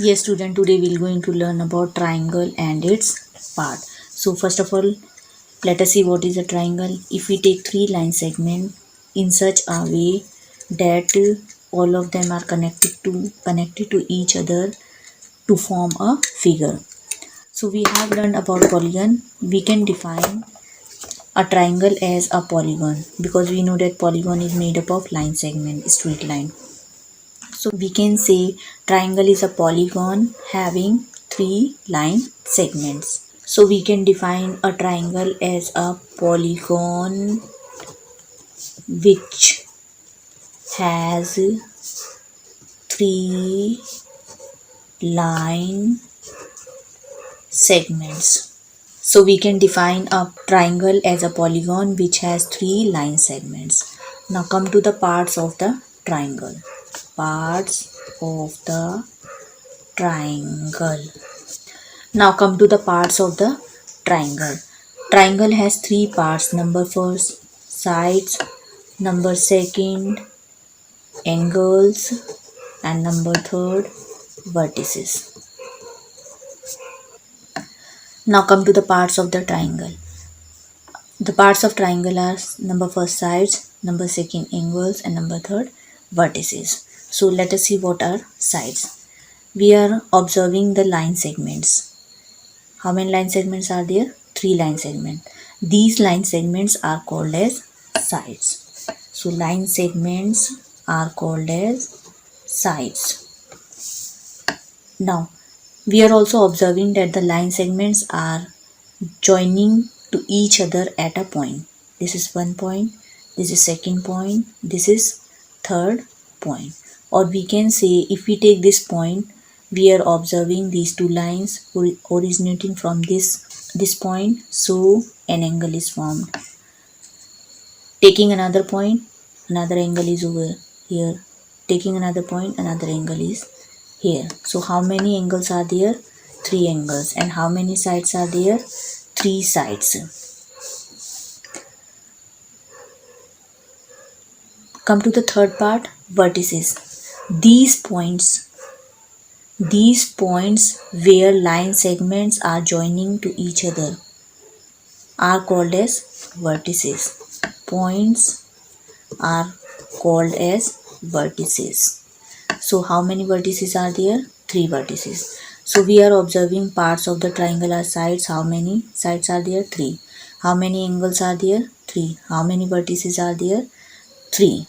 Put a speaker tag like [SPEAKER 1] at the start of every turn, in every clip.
[SPEAKER 1] Yes, student, today we're going to learn about triangle and its part. So first of all, let us see what is a triangle. If we take three line segment in such a way that all of them are connected to each other to form a figure. So we have learned about polygon. We can define a triangle as a polygon because we know that polygon is made up of line segment, straight line. So we can say triangle is a polygon having three line segments. So we can define a triangle as a polygon which has three line segments. So we can define a triangle as a polygon which has three line segments. Now come to the parts of the triangle. Parts of the triangle. Now come to the parts of the triangle. Triangle has three parts. Number first, sides. Number second, angles. And number third, vertices. Now come to the parts of the triangle. The parts of triangle are number first, sides. Number second, angles. And number third, vertices. So let us see what are sides. We are observing the line segments. How many line segments are there? Three line segments. These line segments are called as sides. So line segments are called as sides. Now we are also observing that the line segments are joining to each other at a point. This is one point, this is second point, this is third point. Or we can say if we take this point, we are observing these two lines originating from this point, so an angle is formed. Taking another point, another angle is over here. Taking another point, another angle is here. So how many angles are there? Three angles. And how many sides are there? Three sides. Come to the third part, vertices. These points where line segments are joining to each other are called as vertices. Points are called as vertices. So how many vertices are there? Three vertices. So we are observing parts of the triangle are sides. How many sides are there? Three. How many angles are there? Three. How many vertices are there? Three.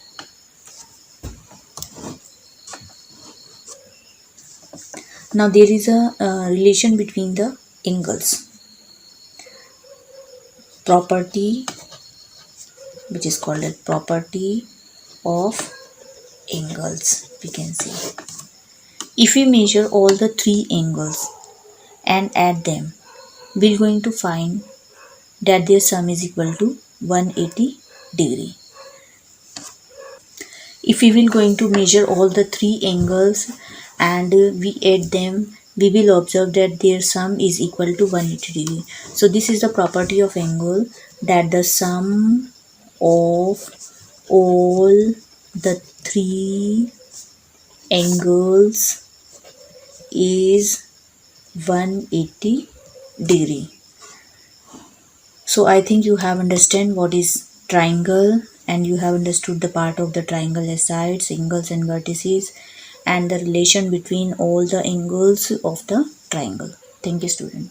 [SPEAKER 1] Now there is a relation between the angles. Property, which is called a property of angles, we can see. If we measure all the three angles and add them, we're going to find that their sum is equal to 180 degree. If we will going to measure all the three angles and we add them, we will observe that their sum is equal to 180 degree. So this is the property of angle, that the sum of all the three angles is 180 degree. So I think you have understand what is triangle, and you have understood the part of the triangle as sides, angles and vertices, and the relation between all the angles of the triangle. Thank you, student.